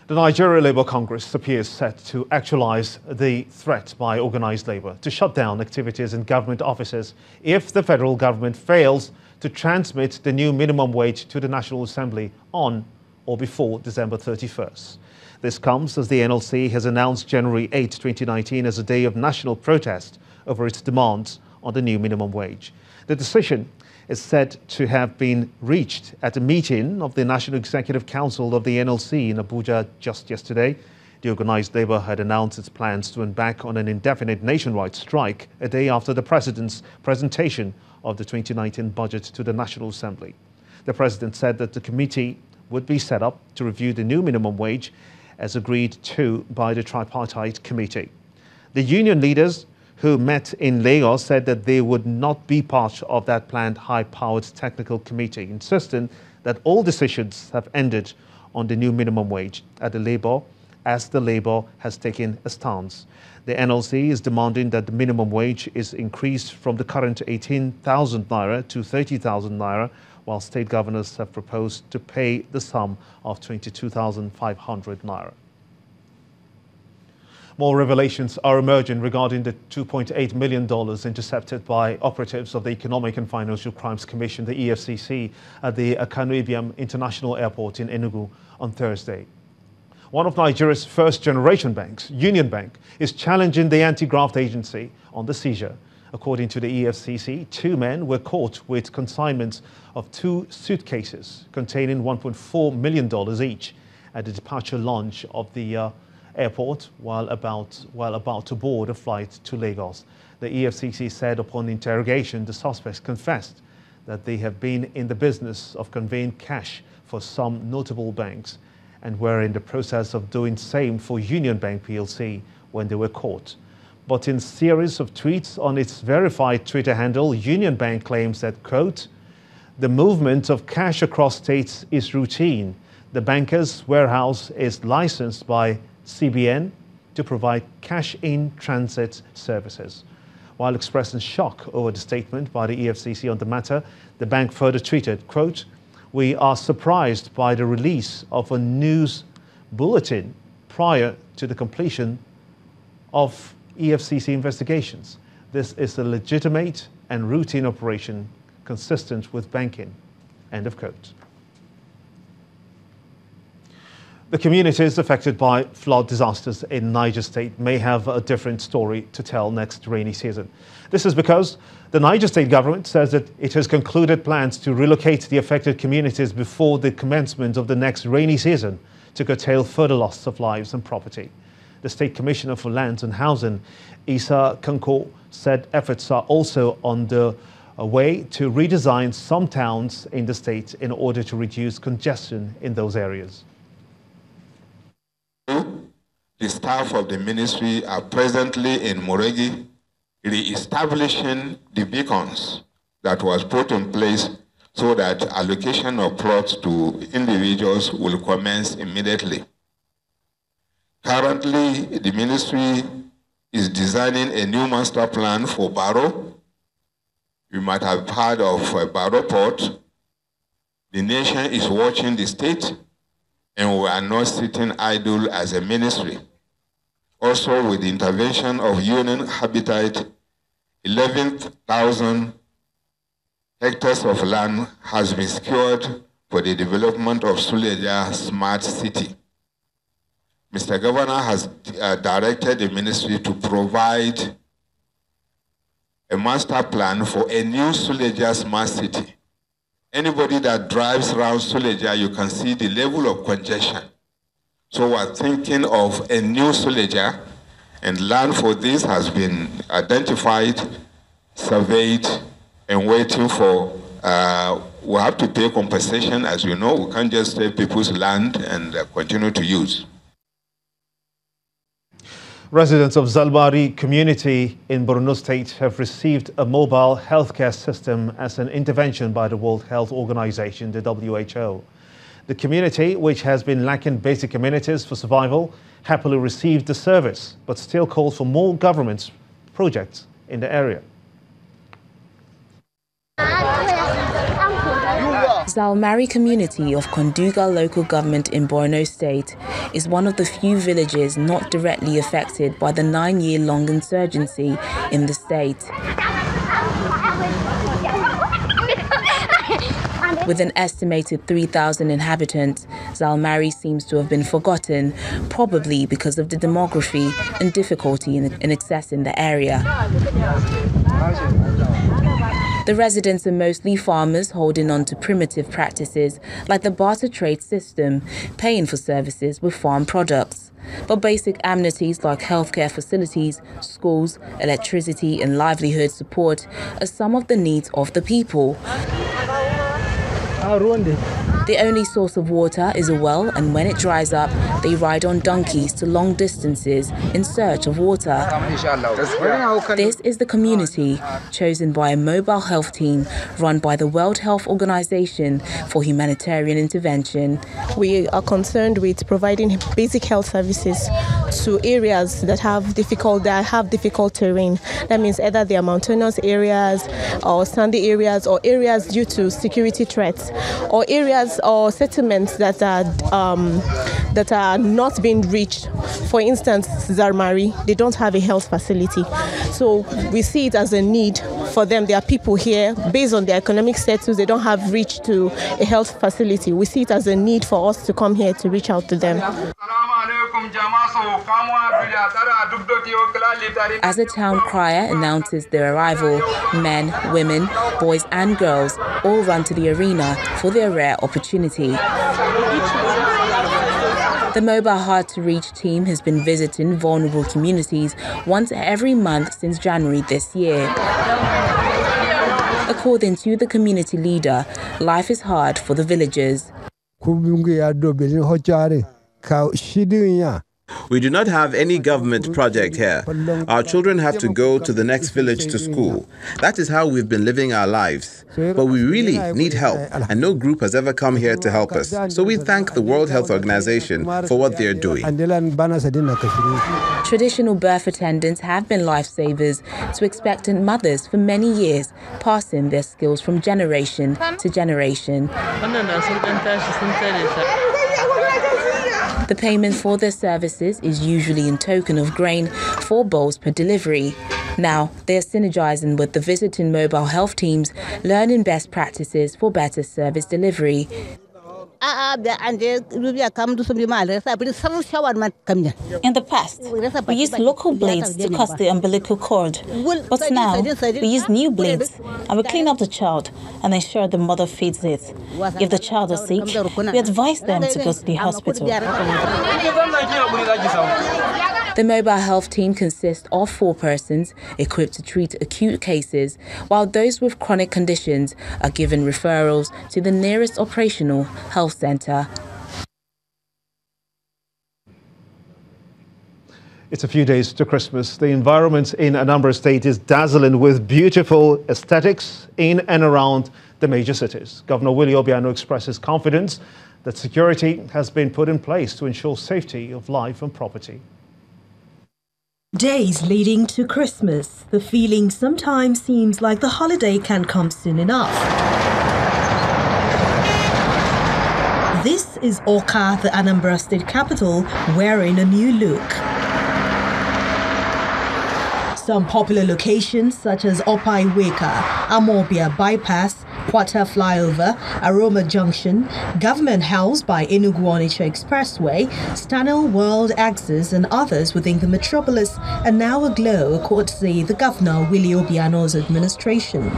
The Nigeria Labour Congress appears set to actualize the threat by organised labour to shut down activities in government offices if the federal government fails to transmit the new minimum wage to the National Assembly on or before December 31st. This comes as the NLC has announced January 8, 2019 as a day of national protest over its demands on the new minimum wage. The decision is said to have been reached at a meeting of the National Executive Council of the NLC in Abuja just yesterday. The organised labour had announced its plans to embark on an indefinite nationwide strike a day after the President's presentation of the 2019 budget to the National Assembly. The President said that the committee would be set up to review the new minimum wage as agreed to by the tripartite committee. The union leaders who met in Lagos said that they would not be part of that planned high-powered technical committee, insisting that all decisions have ended on the new minimum wage as the Labour has taken a stance. The NLC is demanding that the minimum wage is increased from the current 18,000 naira to 30,000 naira, while state governors have proposed to pay the sum of 22,500 naira. More revelations are emerging regarding the $2.8 million intercepted by operatives of the Economic and Financial Crimes Commission, the EFCC, at the Akanu Ibiam International Airport in Enugu on Thursday. One of Nigeria's first-generation banks, Union Bank, is challenging the anti-graft agency on the seizure. According to the EFCC, 2 men were caught with consignments of 2 suitcases containing $1.4 million each at the departure lounge of the airport while about to board a flight to Lagos. The EFCC said upon interrogation, the suspects confessed that they have been in the business of conveying cash for some notable banks and were in the process of doing same for Union Bank PLC when they were caught. But in a series of tweets on its verified Twitter handle, Union Bank claims that, quote, "The movement of cash across states is routine. The banker's warehouse is licensed by CBN to provide cash-in transit services." While expressing shock over the statement by the EFCC on the matter, the bank further tweeted, quote, "We are surprised by the release of a news bulletin prior to the completion of EFCC investigations. This is a legitimate and routine operation consistent with banking." End of quote. The communities affected by flood disasters in Niger State may have a different story to tell next rainy season. This is because the Niger State government says that it has concluded plans to relocate the affected communities before the commencement of the next rainy season to curtail further loss of lives and property. The State Commissioner for Lands and Housing, Isa Kanko, said efforts are also on the way to redesign some towns in the state in order to reduce congestion in those areas. The staff of the ministry are presently in Moregi re-establishing the beacons that was put in place so that allocation of plots to individuals will commence immediately. Currently, the ministry is designing a new master plan for Baro. You might have heard of Baro Port. The nation is watching the state, and we are not sitting idle as a ministry. Also, with the intervention of Union Habitat, 11,000 hectares of land has been secured for the development of Suleja Smart City. Mr. Governor has directed the ministry to provide a master plan for a new Suleja Smart City. Anybody that drives around Suleja, you can see the level of congestion. So we're thinking of a new Suleja, and land for this has been identified, surveyed, and waiting for, we have to pay compensation, as you know. We can't just take people's land and continue to use. Residents of Zalbari community in Borno State have received a mobile healthcare system as an intervention by the World Health Organization, the WHO. The community, which has been lacking basic amenities for survival, happily received the service, but still calls for more government projects in the area. Zalmari community of Konduga local government in Borno State is one of the few villages not directly affected by the 9-year-long insurgency in the state. With an estimated 3,000 inhabitants, Zalmari seems to have been forgotten, probably because of the demography and difficulty in accessing the area. The residents are mostly farmers holding on to primitive practices like the barter trade system, paying for services with farm products. But basic amenities like healthcare facilities, schools, electricity and livelihood support are some of the needs of the people. The only source of water is a well, and when it dries up, they ride on donkeys to long distances in search of water. This is the community chosen by a mobile health team run by the World Health Organization for humanitarian intervention. We are concerned with providing basic health services to areas that have difficult terrain. That means either they are mountainous areas or sandy areas or areas due to security threats or areas or settlements that are not being reached. For instance, Zalmari, they don't have a health facility. So we see it as a need for them. There are people here, based on their economic status, they don't have reach to a health facility. We see it as a need for us to come here to reach out to them. As a town crier announces their arrival, men, women, boys and girls all run to the arena for their rare opportunity. The mobile hard-to-reach team has been visiting vulnerable communities once every month since January this year. According to the community leader, life is hard for the villagers. We do not have any government project here. Our children have to go to the next village to school. That is how we've been living our lives. But we really need help, and no group has ever come here to help us. So we thank the World Health Organization for what they're doing. Traditional birth attendants have been lifesavers to expectant mothers for many years, passing their skills from generation to generation. The payment for their services is usually in token of grain, 4 bowls per delivery. Now, they are synergizing with the visiting mobile health teams, learning best practices for better service delivery. In the past, we used local blades to cut the umbilical cord. But now, we use new blades and we clean up the child and ensure the mother feeds it. If the child is sick, we advise them to go to the hospital. The mobile health team consists of 4 persons equipped to treat acute cases, while those with chronic conditions are given referrals to the nearest operational health centre. It's a few days to Christmas. The environment in Anambra State is dazzling with beautiful aesthetics in and around the major cities. Governor Willie Obiano expresses confidence that security has been put in place to ensure safety of life and property. Days leading to Christmas, the feeling sometimes seems like the holiday can't come soon enough. This is Oka, the Anambra State capital, wearing a new look. Some popular locations such as Opa Iweka, Amobia Bypass, Kwata Flyover, Aroma Junction, Government House by Enugu Onitsha Expressway, Stanel World Axis and others within the metropolis are now aglow, courtesy the Governor Willie Obiano's administration.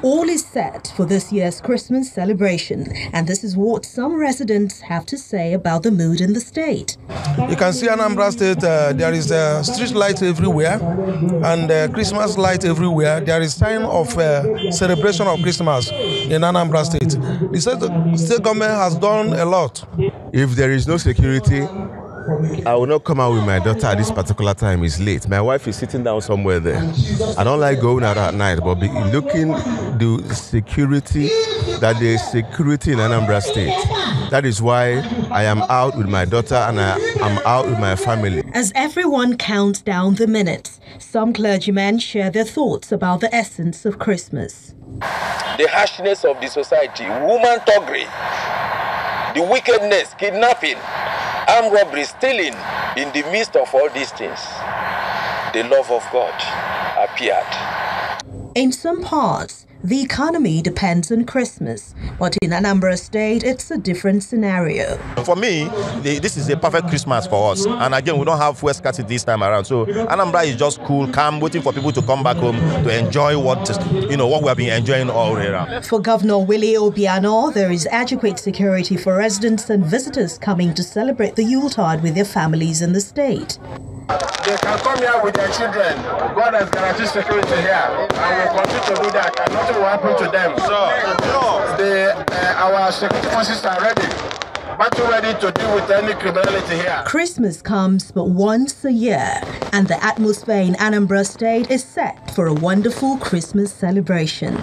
All is set for this year's Christmas celebration, and this is what some residents have to say about the mood in the state. You can see Anambra State, there is street lights everywhere and Christmas lights everywhere. There is time of celebration of Christmas in Anambra State. The state government has done a lot. If there is no security, I will not come out with my daughter at this particular time. It's late. My wife is sitting down somewhere there. I don't like going out at night, but looking the security, that there is security in Anambra State. That is why I am out with my daughter and I am out with my family. As everyone counts down the minutes, some clergymen share their thoughts about the essence of Christmas. The harshness of the society, woman thuggery, the wickedness, kidnapping, armed robbery, stealing. In the midst of all these things, the love of God appeared. In some parts, the economy depends on Christmas, but in Anambra State, it's a different scenario. For me, this is a perfect Christmas for us. And again, we don't have fuel scarcity this time around. So Anambra is just cool, calm, waiting for people to come back home to enjoy what we have been enjoying all around. For Governor Willie Obiano, there is adequate security for residents and visitors coming to celebrate the Yuletide with their families in the state. They can come here with their children. God has guaranteed security here, and we'll continue to do that, and nothing will happen to them. Our security forces are ready, battle ready to deal with any criminality here. Christmas comes but once a year, and the atmosphere in Anambra State is set for a wonderful Christmas celebration.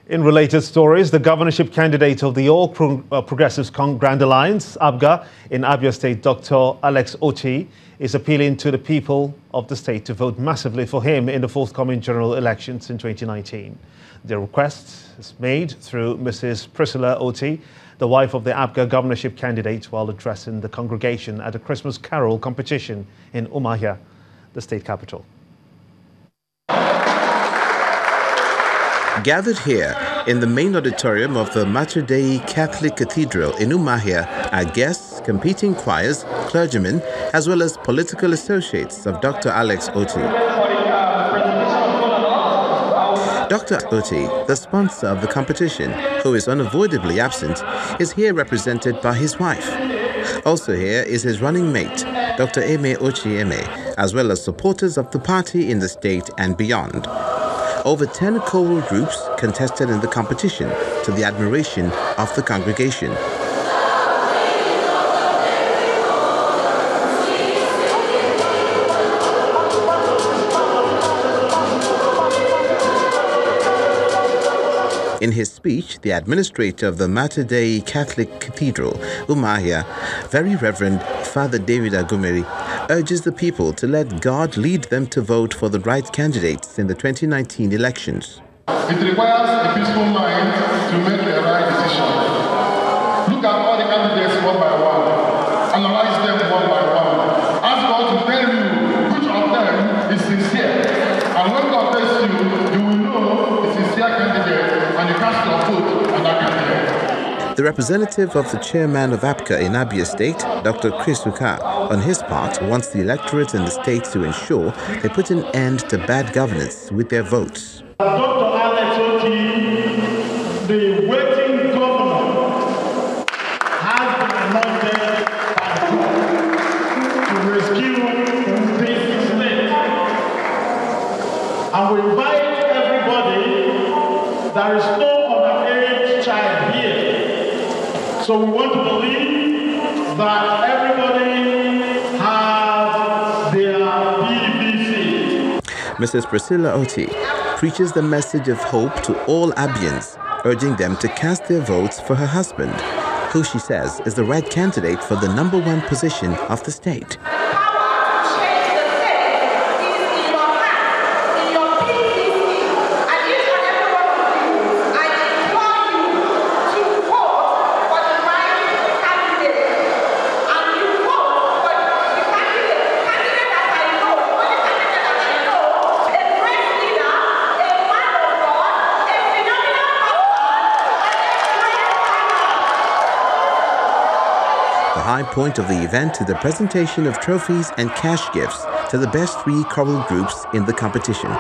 In related stories, the governorship candidate of the All Progressives Grand Alliance, APGA, in Abia State, Dr. Alex Oti, is appealing to the people of the state to vote massively for him in the forthcoming general elections in 2019. The request is made through Mrs. Priscilla Oti, the wife of the APGA governorship candidate, while addressing the congregation at a Christmas carol competition in Umuahia, the state capital. Gathered here in the main auditorium of the Mater Dei Catholic Cathedral in Umuahia are guests, competing choirs, clergymen, as well as political associates of Dr. Alex Oti. Dr. Oti, the sponsor of the competition, who is unavoidably absent, is here represented by his wife. Also here is his running mate, Dr. Eme Ochieme, as well as supporters of the party in the state and beyond. Over 10 choral groups contested in the competition, to the admiration of the congregation. In his speech, the administrator of the Mater Dei Catholic Cathedral, Umuahia, Very Reverend Father David Agumeri, urges the people to let God lead them to vote for the right candidates in the 2019 elections. It requires a peaceful mind to make the right decision. Look at all the candidates one by one. Analyze them one by one. Ask God to tell you which of them is sincere. And when God tells you, you will know the sincere candidate and you cast your vote on that candidate. The representative of the chairman of APGA in Abia State, Dr. Chris Uka, on his part, wants the electorate in the state to ensure they put an end to bad governance with their votes. Dr. Alex Oti, the waiting governor, has been anointed by God to rescue this state. And we invite everybody, there is no underage child here. So we want to believe that everybody has their PVC. Mrs. Priscilla Oti preaches the message of hope to all Abians, urging them to cast their votes for her husband, who she says is the right candidate for the #1 position of the state. The high point of the event is the presentation of trophies and cash gifts to the best 3 choral groups in the competition.